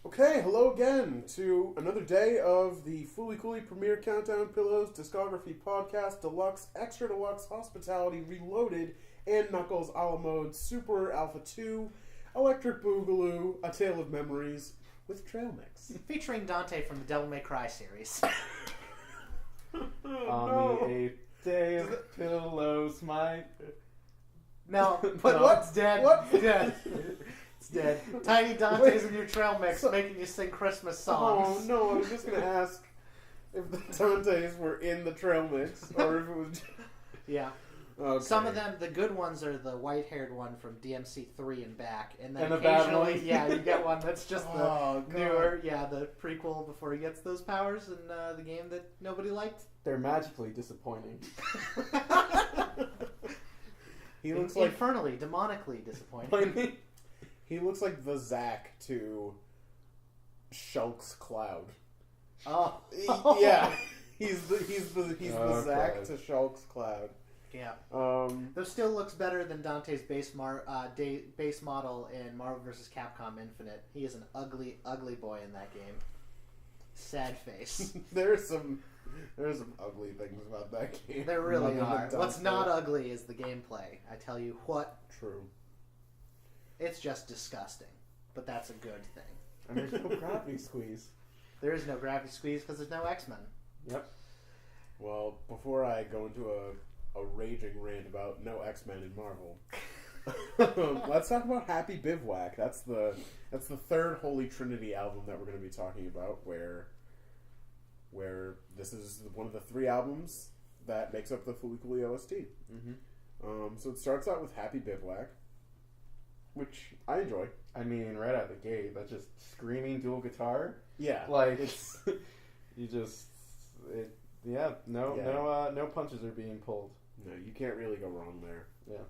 Okay, hello again to another day of the Fooly Cooly Premier Countdown Pillows Discography Podcast Deluxe, Extra Deluxe, Hospitality Reloaded, and Knuckles a la mode Super Alpha 2, Electric Boogaloo, A Tale of Memories with Trail Mix. Featuring Dante from the Devil May Cry series. No. On the 8th day of pillows, my... No, but what's dead? What's dead? It's dead. Tiny Dante's in your trail mix, making you sing Christmas songs. Oh, no, I was just going to ask if the Dantes were in the Trail Mix, or if it was... Yeah. Okay. Some of them, the good ones are the white-haired one from DMC3 and back, and then And the bad occasionally, ones? yeah, you get one that's just Oh, the newer, the prequel before he gets those powers in the game that nobody liked. They're magically disappointing. He looks like Infernally, demonically disappointing. he looks like the Zack to Shulk's Cloud. Oh, Yeah, he's the Oh, Zack okay. to Shulk's Cloud. yeah. Um, Though still looks better than Dante's base model in Marvel vs. Capcom Infinite. He is an ugly, ugly boy in that game. Sad face. there's some ugly things about that game. There really Other are. than What's Dante. not ugly is the gameplay. I tell you what, True. it's just disgusting. But that's a good thing. And there's no gravity squeeze. There is no gravity squeeze because there's no X-Men. Yep. Well, before I go into a raging rant about no X-Men in Marvel, let's talk about Happy Bivouac. That's the third Holy Trinity album that we're going to be talking about, where this is one of the three albums that makes up the Fooly Cooly OST. Mm-hmm. So it starts out with Happy Bivouac, which I enjoy. I mean, right out the gate, that's just screaming dual guitar. Yeah, Like, it's no punches are being pulled. no, you can't really go wrong there. Yeah.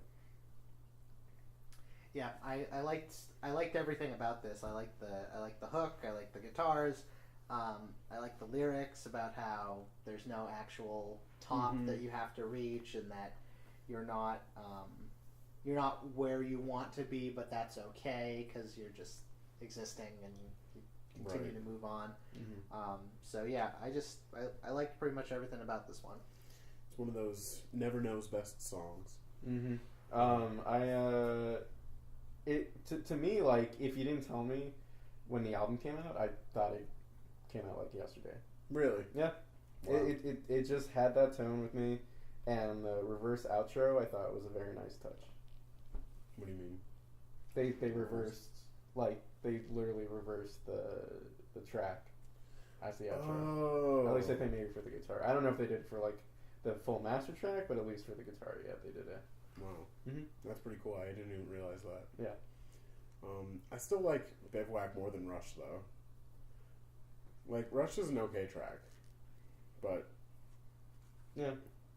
Yeah, I liked everything about this. I like the hook. I like the guitars. I like the lyrics about how there's no actual top Mhm. that you have to reach, and that you're not where you want to be, but that's okay because you're just existing and you continue Right. to move on. Mm-hmm. So yeah, I liked pretty much everything about this one. It's one of those never knows best songs. Mm-hmm. To me, like, if you didn't tell me when the album came out, I thought it came out like yesterday. Really? Yeah. Wow. It just had that tone with me, and the reverse outro I thought was a very nice touch. What do you mean? They reversed, like, they literally reversed the track as the outro. Oh. At least I think maybe for the guitar. I don't know if they did it for, like, the full master track, but at least for the guitar, yeah, they did it. Wow. Mm-hmm. That's pretty cool. I didn't even realize that. Yeah. I still like Bivouac more than Rush, though. Like, Rush is an okay track. But... Yeah.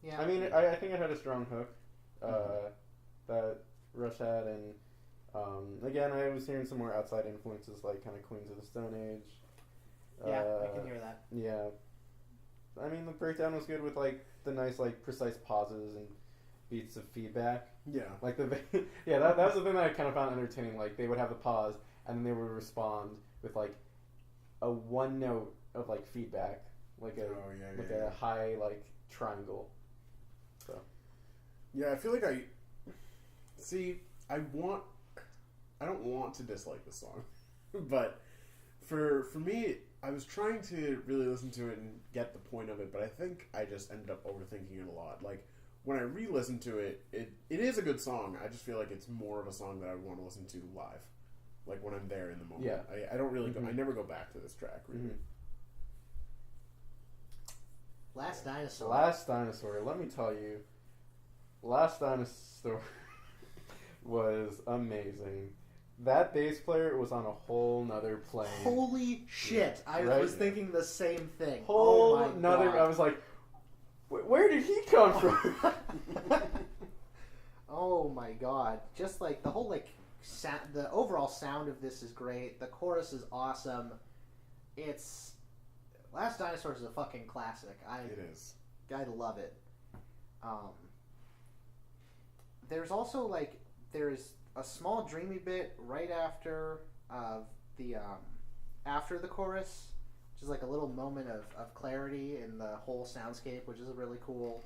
Yeah, I mean, I think it had a strong hook that Rush had, and again, I was hearing some more outside influences, like kind of Queens of the Stone Age. yeah, I can hear that. Yeah. I mean, the breakdown was good with, like, the nice, like, precise pauses and beats of feedback. Yeah. Like, that was the thing that I kind of found entertaining. Like, they would have the pause, and then they would respond with, like, a one note of, like, feedback. Like a high, like, triangle. So. Yeah, I feel like I don't want to dislike this song. But for me, I was trying to really listen to it and get the point of it, but I think I just ended up overthinking it a lot. Like, when I re-listened to it, it is a good song. I just feel like it's more of a song that I would want to listen to live. Like, when I'm there in the moment. Yeah. I don't really Mm-hmm. I never go back to this track, really. Mm-hmm. Last Dinosaur. Last Dinosaur. Let me tell you, Last Dinosaur was amazing. That bass player was on a whole nother plane. Holy shit! I Right? was thinking the same thing. Whole oh my nother. God. I was like, where did he come from? Oh my God! Just like the whole the overall sound of this is great. The chorus is awesome. It's Last Dinosaur is a fucking classic. It is. I love it. There's also there's a small dreamy bit right after the after the chorus, which is like a little moment of clarity in the whole soundscape, which is really cool.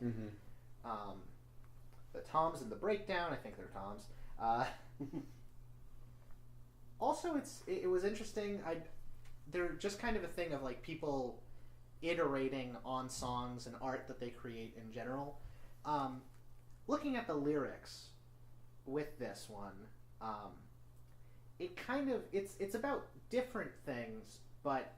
The toms in the breakdown, I think they're toms. Also, it was interesting. They're just kind of a thing of like people iterating on songs and art that they create in general. Looking at the lyrics with this one, it kind of it's about different things, but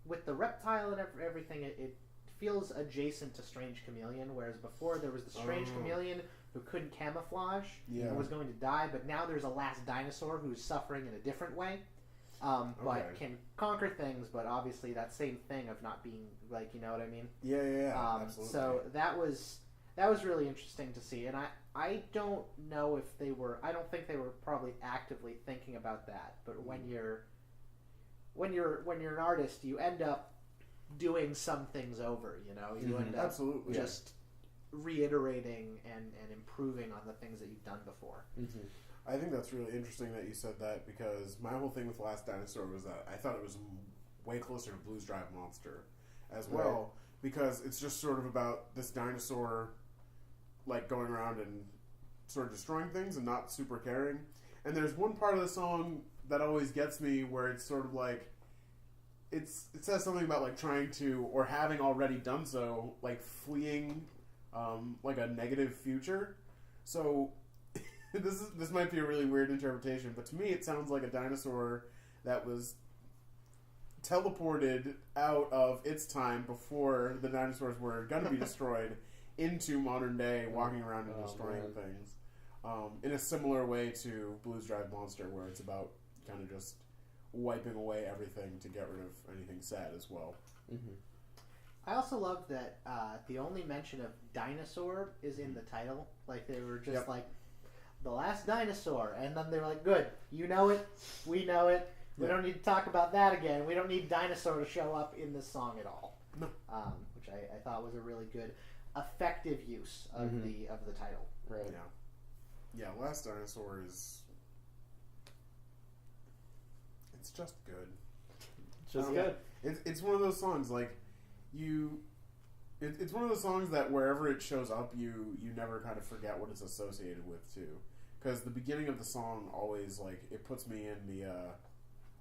with the reptile and everything, it feels adjacent to Strange Chameleon, whereas before there was the Strange Chameleon who couldn't camouflage and was going to die, but now there's a Last Dinosaur who's suffering in a different way, but can conquer things, but obviously that same thing of not being, like, you know what I mean? Yeah, absolutely. So that was really interesting to see, and I don't know if they were, I don't think they were probably actively thinking about that, but when you're an artist, you end up doing some things over, you know? You end up just reiterating and improving on the things that you've done before. I think that's really interesting that you said that, because my whole thing with Last Dinosaur was that I thought it was way closer to Blues Drive Monster as well, because it's just sort of about this dinosaur like going around and sort of destroying things and not super caring. And there's one part of the song that always gets me where it's sort of like it says something about like trying to, or having already done so, like fleeing like a negative future. So this might be a really weird interpretation, but to me it sounds like a dinosaur that was teleported out of its time before the dinosaurs were going to be destroyed into modern day, walking around and destroying things. In a similar way to Blues Drive Monster, where it's about kind of just wiping away everything to get rid of anything sad as well. I also love that the only mention of dinosaur is in the title. Like, they were just like, the last dinosaur, and then they were like, good, you know it, we know it, we don't need to talk about that again, we don't need dinosaur to show up in this song at all. Which I thought was a really good, effective use of the title. Right. Yeah, Last Dinosaur is... it's just good. Just good. It's one of those songs, like, it's one of those songs that wherever it shows up, you never kind of forget what it's associated with, too. Because the beginning of the song always, like, it puts me in the,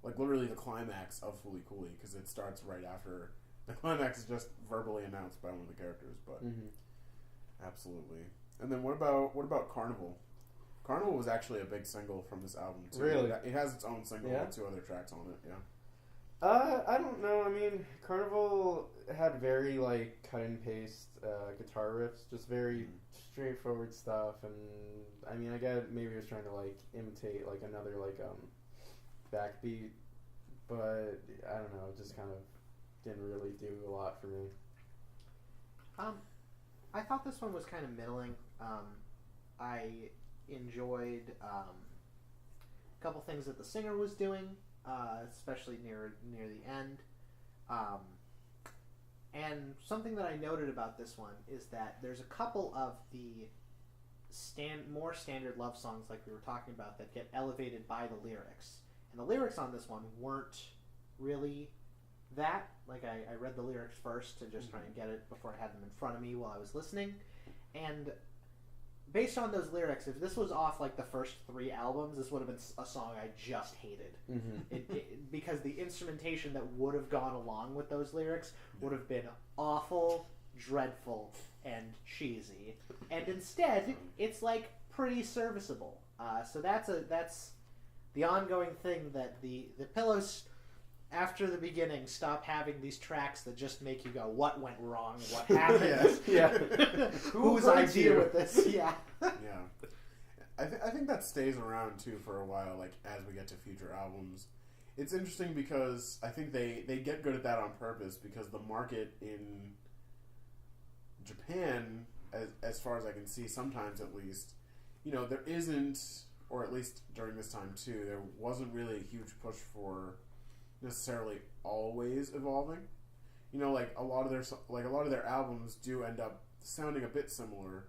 like, literally the climax of Fooly Cooly, because it starts right after... the climax is just verbally announced by one of the characters, but... absolutely. And then what about Carnival? Carnival was actually a big single from this album, too. Really? It has its own single with 2 other tracks on it, I don't know. I mean, Carnival had very, like, cut and paste guitar riffs, just very straightforward stuff, and I mean, I guess maybe it was trying to, like, imitate, like, another, like, backbeat, but I don't know, it just kind of didn't really do a lot for me. I thought this one was kind of middling. I enjoyed a couple things that the singer was doing, especially near the end. And something that I noted about this one is that there's a couple of the more standard love songs, like we were talking about, that get elevated by the lyrics. And the lyrics on this one weren't really that. Like, I read the lyrics first to just try and get it before I had them in front of me while I was listening. And based on those lyrics, if this was off like the first 3 albums, this would have been a song I just hated. Because the instrumentation that would have gone along with those lyrics would have been awful, dreadful, and cheesy. And instead, it's like pretty serviceable. So that's the ongoing thing, that the Pillows, after the beginning, stop having these tracks that just make you go, what went wrong? What happened? Whose idea with this? I think that stays around, too, for a while, like, as we get to future albums. It's interesting because I think they get good at that on purpose, because the market in Japan, as far as I can see, sometimes at least, you know, there isn't, or at least during this time, too, there wasn't really a huge push for necessarily always evolving. You know, like a lot of their albums do end up sounding a bit similar.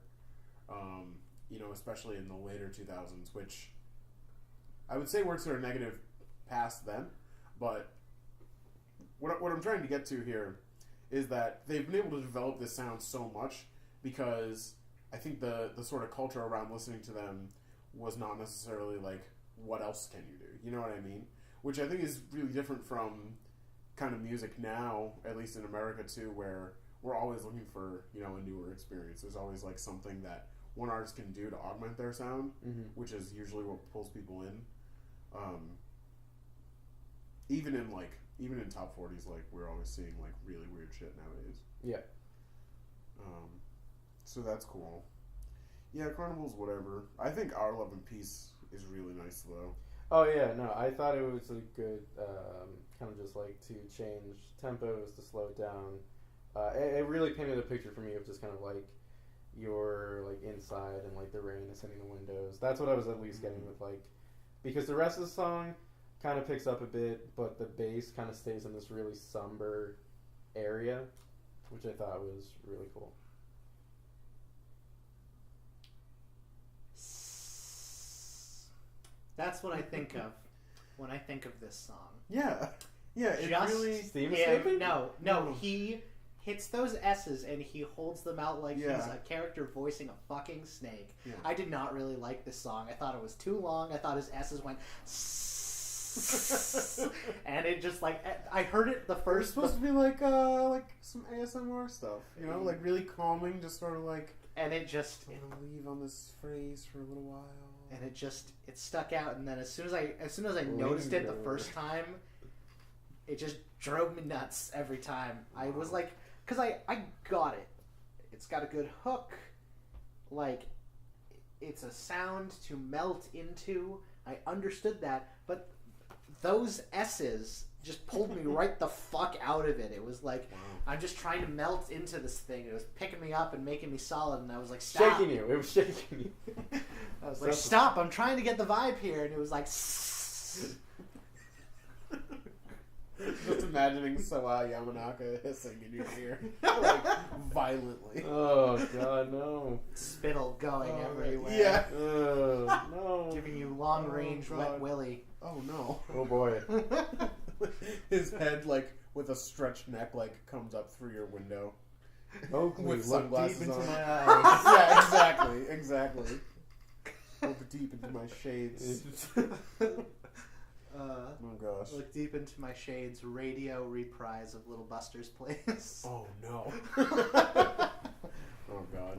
You know, especially in the later 2000s, which I would say works are a negative past then, but what I'm trying to get to here is that they've been able to develop this sound so much because I think the sort of culture around listening to them was not necessarily like, what else can you do? You know what I mean? Which I think is really different from kind of music now, at least in America too, where we're always looking for, you know, a newer experience. There's always like something that one artist can do to augment their sound, which is usually what pulls people in. Even in top 40s, like, we're always seeing like really weird shit nowadays. Yeah. So that's cool. Yeah, Carnival's whatever. I think Our Love and Peace is really nice though. Oh yeah, no, I thought it was a good kind of just like to change tempos, to slow it down. It really painted a picture for me of just kind of like you're like inside and like the rain is hitting the windows. That's what I was at least getting with like, because the rest of the song kind of picks up a bit, but the bass kind of stays in this really somber area, which I thought was really cool. That's what I think of when I think of this song. Yeah, it Just really. Steam him, escaping? no, he hits those S's and he holds them out like he's a character voicing a fucking snake. Yeah. I did not really like this song. I thought it was too long. I thought his S's went and it just like, I heard it the first. It's supposed to be like some ASMR stuff, you know, like really calming, just sort of like. And it just leave on this phrase for a little while. And it stuck out, and then as soon as I noticed it the first time, it just drove me nuts every time. Wow. I was like, because I got it. It's got a good hook. Like, it's a sound to melt into. I understood that, but those S's just pulled me right the fuck out of it. It was like, wow. I'm just trying to melt into this thing. It was picking me up and making me solid, and I was like, stop. Shaking you. It was shaking you. I was like, stop, I'm trying to get the vibe here. And it was like, just imagining Sawa Yamanaka hissing in your ear. Like, violently. Oh, God, no. Spittle going everywhere. Yeah. No. Giving you long-range wet willy. Oh, no. Oh, boy. His head, like, with a stretched neck, like, comes up through your window. Oakley, with look sunglasses deep into on. my eyes. Yeah, exactly. Look deep into my shades. Oh gosh. Look deep into my shades. Radio reprise of Little Buster's Place. Oh no. Oh god.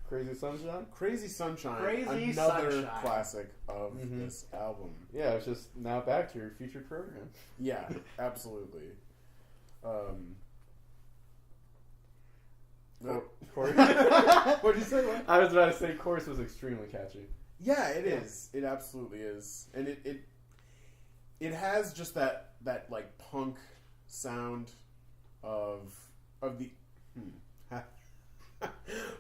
Crazy Sunshine? Crazy Sunshine. Crazy Another Sunshine. classic of this album. Yeah, it's just now back to your featured program. Yeah, absolutely. Chorus? What'd you say? What? I was about to say chorus was extremely catchy. Yeah, it is. It absolutely is, and it has just that like punk sound of the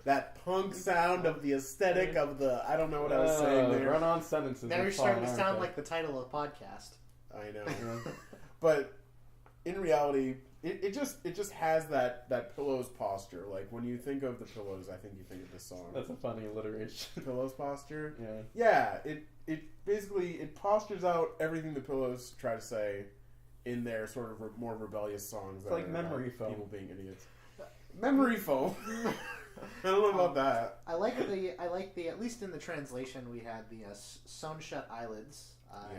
that punk sound of the aesthetic of the, I don't know what I was saying there. Run-on sentences. Now you're starting to sound like the title of the podcast. I know, but in reality, it just has that Pillows posture. Like when you think of the Pillows, I think you think of this song. That's a funny alliteration. Pillows posture. Yeah. Yeah. It basically postures out everything the Pillows try to say in their sort of more rebellious songs. It's like memory foam. People being idiots. Memory foam. I don't know about that. I like the at least in the translation we had the sewn shut eyelids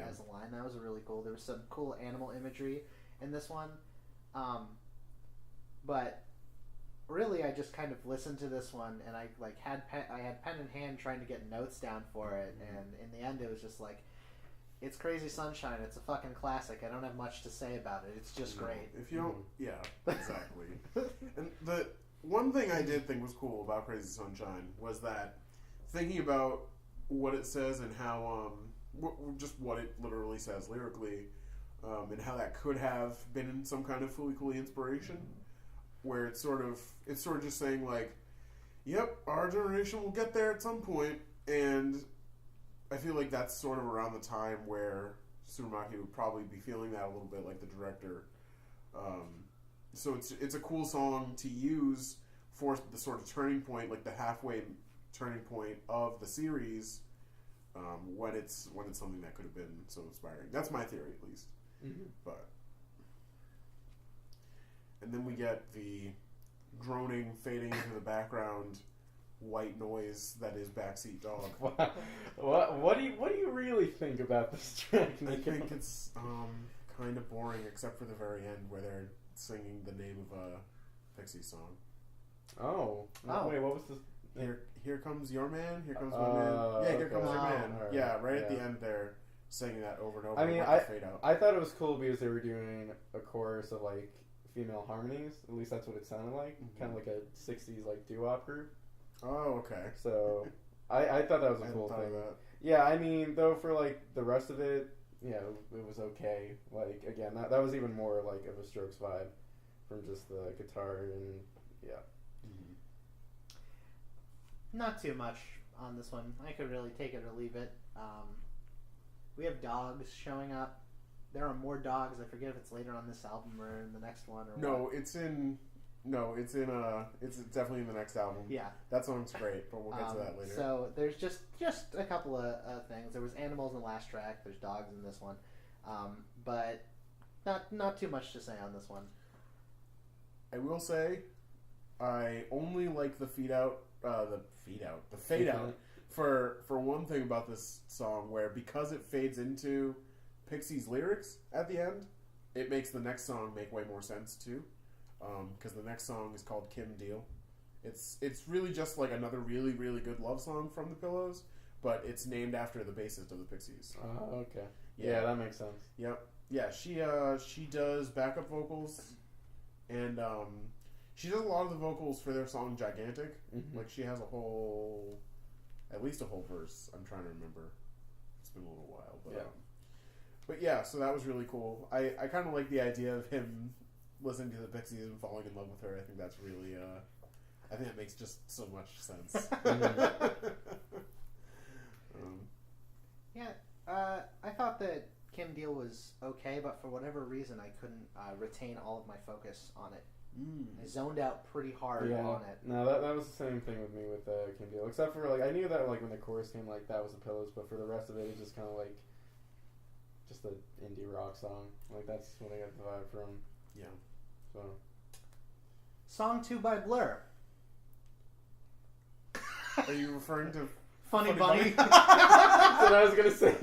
as a line. That was really cool. There was some cool animal imagery in this one. But really, I just kind of listened to this one, and I had pen in hand trying to get notes down for it, and in the end, it was just like, it's Crazy Sunshine. It's a fucking classic. I don't have much to say about it. It's just great. If you don't, yeah, exactly. And the one thing I did think was cool about Crazy Sunshine was that thinking about what it says and how just what it literally says lyrically. And how that could have been some kind of Fooly Cooly inspiration, where it's sort of just saying like, "Yep, our generation will get there at some point," and I feel like that's sort of around the time where Tsurumaki would probably be feeling that a little bit, like the director. So it's a cool song to use for the sort of turning point, like the halfway turning point of the series, when it's something that could have been so inspiring. That's my theory, at least. Mm-hmm. But And then we get the droning, fading into the background, white noise that is Backseat Dog. What do you really think about this track? I think it's kind of boring, except for the very end where they're singing the name of a Pixies song. Oh. Wait, what was this? Here comes your man. Here comes my man. Yeah, here comes your man. Right. Yeah, right at the end they're singing that over and over. I mean, fade out. I thought it was cool because they were doing a chorus of like female harmonies. At least that's what it sounded like. Kind of like a '60s like doo-wop group. Oh, okay. So I thought that was a cool thing. Yeah, I mean, though, for like the rest of it, yeah, it was okay. Like again, that was even more like of a Strokes vibe from just the guitar and yeah. Not too much on this one. I could really take it or leave it. We have dogs showing up. There are more dogs. I forget if it's later on this album or in the next one or what. It's definitely in the next album. Yeah. That song's great, but we'll get to that later. So there's just a couple of things. There was animals in the last track. There's dogs in this one. But not too much to say on this one. I will say I only like the fade out for one thing about this song, where because it fades into Pixies' lyrics at the end, it makes the next song make way more sense too. Because the next song is called Kim Deal. It's really just like another really, really good love song from the Pillows, but it's named after the bassist of the Pixies. Oh, okay. Yeah, that makes sense. Yep. Yeah, she does backup vocals, and she does a lot of the vocals for their song Gigantic. Mm-hmm. Like, she has at least a whole verse. I'm trying to remember. It's been a little while, but yeah. But yeah, so that was really cool. I kind of like the idea of him listening to the Pixies and falling in love with her. I think that's really, I think that makes just so much sense. I thought that Kim Deal was okay, but for whatever reason, I couldn't retain all of my focus on it. I zoned out pretty hard on it. No, that was the same thing with me with Kim Deal, except for like I knew that like when the chorus came, like that was the Pillows, but for the rest of it, it's just kind of like just an indie rock song. Like that's what I got the vibe from. Yeah. So. Song 2 by Blur. Are you referring to Funny Bunny? That's what I was gonna say.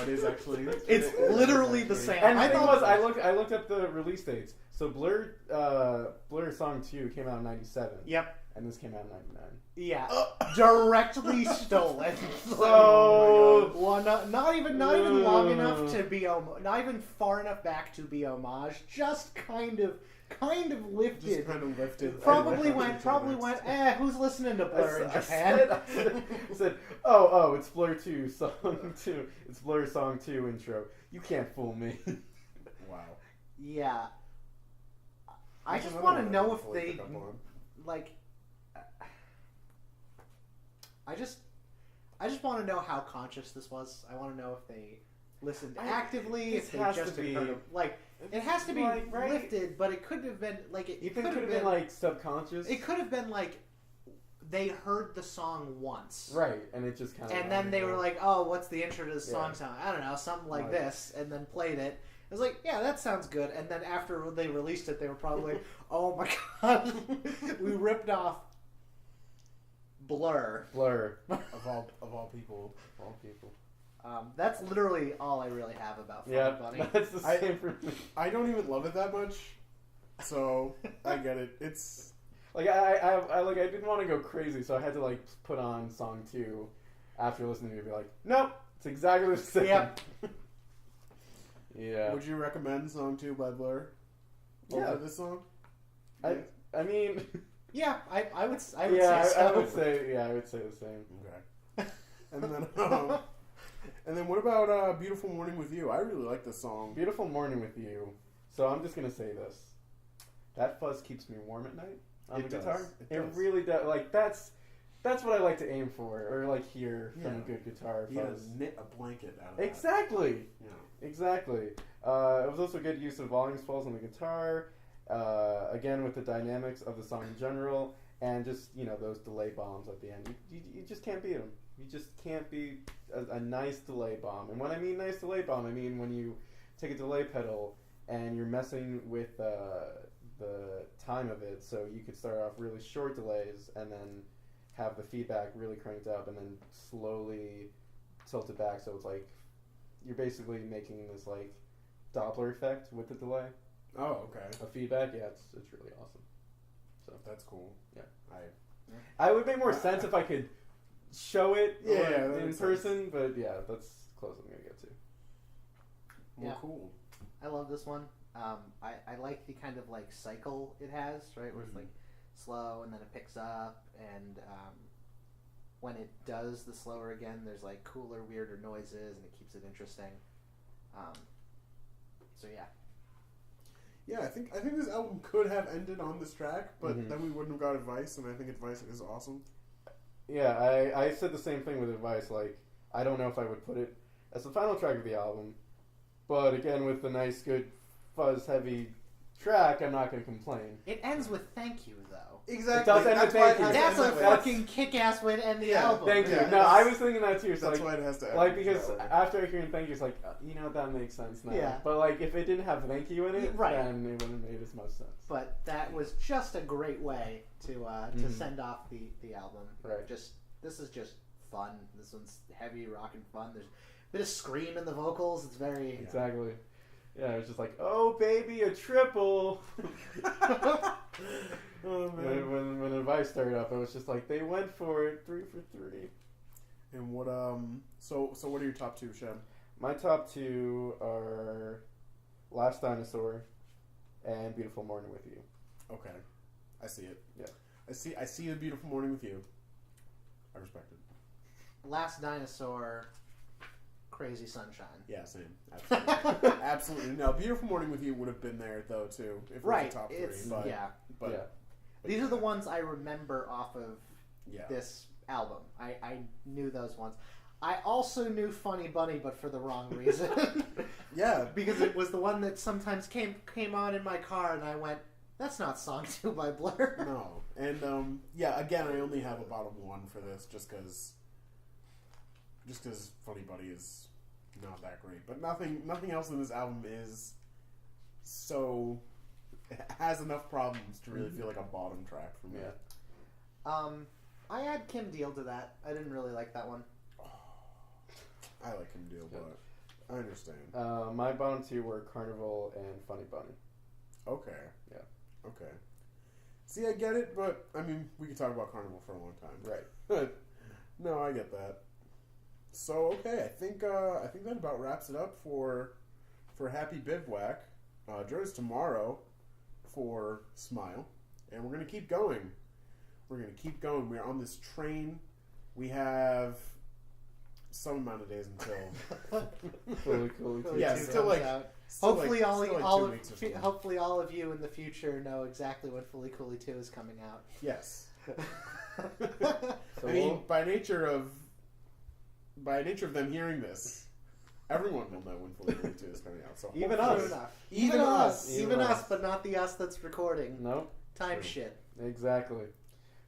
It is actually. It's literally the same. And the thing was, I looked up the release dates. So Blur Song 2 came out in '97. Yep. And this came out in '99. Yeah. Directly stolen. So not even long enough to be not even far enough back to be homage. Just kind of lifted. Just kind of lifted. Probably went. Who's listening to Blur in Japan? I said, oh, it's Blur 2 Song 2. It's Blur Song 2 intro. You can't fool me. Wow. Yeah. I just want to know if they like. I just want to know how conscious this was. I want to know if they listened actively, if they just heard it. Like, it has to be lifted, but it could have been like it could have been like subconscious. It could have been like they heard the song once, right? And it just kind of and then they were like, "Oh, what's the intro to the song sound? I don't know, something like this," and then played it. I was like, yeah, that sounds good. And then after they released it, they were probably like, oh my god, we ripped off Blur. of all people. That's literally all I really have about Funny Bunny. That's the same for me. I don't even love it that much, so I get it. It's like I didn't want to go crazy, so I had to like put on Song 2 after listening to it and be like, nope, it's exactly the same. Yep. Yeah. Would you recommend Song 2 by Blur over this song? I mean, yeah, I would say so. I would say the same. Okay. And then what about Beautiful Morning with You? I really like this song. Beautiful Morning with You. So I'm just gonna say this. That fuzz keeps me warm at night on the guitar. It really does. Like that's what I like to aim for, or like hear from a good guitar fuzz. Knit a blanket out of that. Exactly. Yeah. Exactly. It was also good use of volume swells on the guitar. Again, with the dynamics of the song in general, and just those delay bombs at the end. You just can't beat them. You just can't beat a nice delay bomb. And when I mean nice delay bomb, I mean when you take a delay pedal and you're messing with the time of it, so you could start off really short delays and then have the feedback really cranked up and then slowly tilt it back, so it's like you're basically making this like Doppler effect with the delay. Oh, okay. A feedback, yeah, it's really awesome. So that's cool. Yeah, I would make more sense if I could show it in person, but yeah, that's close I'm gonna get to. Well, cool. I love this one. I like the kind of like cycle it has, right? Where it's like slow and then it picks up, and when it does the slower again, there's like cooler, weirder noises, and it keeps it interesting. So yeah. Yeah, I think this album could have ended on this track, but then we wouldn't have got Advice, and I think Advice is awesome. Yeah, I said the same thing with Advice. Like, I don't know if I would put it as the final track of the album, but again, with the nice, good, fuzz-heavy track, I'm not going to complain. It ends with Thank You, though. Exactly. It does end with Thank You. That's a fucking kick-ass way to end the album. Thank you. No, I was thinking that too. That's why it has to end. Like, because after hearing Thank You, it's like, you know, that makes sense now. Yeah. But, like, if it didn't have Thank You in it, right, then it wouldn't have made as much sense. But that was just a great way to send off the album. Right. This is just fun. This one's heavy, rockin' fun. There's a bit of scream in the vocals. It's very... Exactly. Yeah, it was just like, oh, baby, a triple. Oh, man. When Advice started up, it was just like, they went for it, 3 for 3. And what, so what are your top two, Shem? My top two are Last Dinosaur and Beautiful Morning with You. Okay. I see it. Yeah. I see A Beautiful Morning with You. I respect it. Last Dinosaur, Crazy Sunshine. Yeah, same. Absolutely. Absolutely. No, Beautiful Morning with You would have been there, though, too. If it was the top three. But these are the ones I remember off of yeah. this album. I knew those ones. I also knew Funny Bunny, but for the wrong reason. Yeah. Because it was the one that sometimes came on in my car, and I went, that's not Song 2 by Blur. No. And, yeah, again, I only have a bottom one for this just because Funny Bunny is not that great. But nothing else in this album is so... It has enough problems to really feel like a bottom track for me. Yeah. I add Kim Deal to that. I didn't really like that one. I like Kim Deal, but I understand. My bottom two were Carnival and Funny Bunny. Okay. Yeah. Okay. See, I get it, but I mean, we could talk about Carnival for a long time. Right. No, I get that. So okay, I think that about wraps it up for Happy Bivouac. Join us tomorrow for Smile, and we're gonna keep going. We're on this train. We have some amount of days until Fully Cooley 2. Yeah, still like out. still Hopefully, like, hopefully all of you in the future know exactly when Fully Cooley 2 is coming out. Yes. So I mean, by nature of them hearing this, everyone will know when Fully Cooley 2 is coming out. So Even hopefully- us. Even us. Even Even us. us, but not the us that's recording. Nope. Time True. shit. Exactly.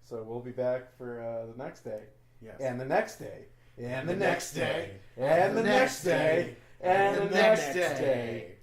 So we'll be back for the next day. Yes. And the next day. And the The next next day. day. And the next day. And the next day. day.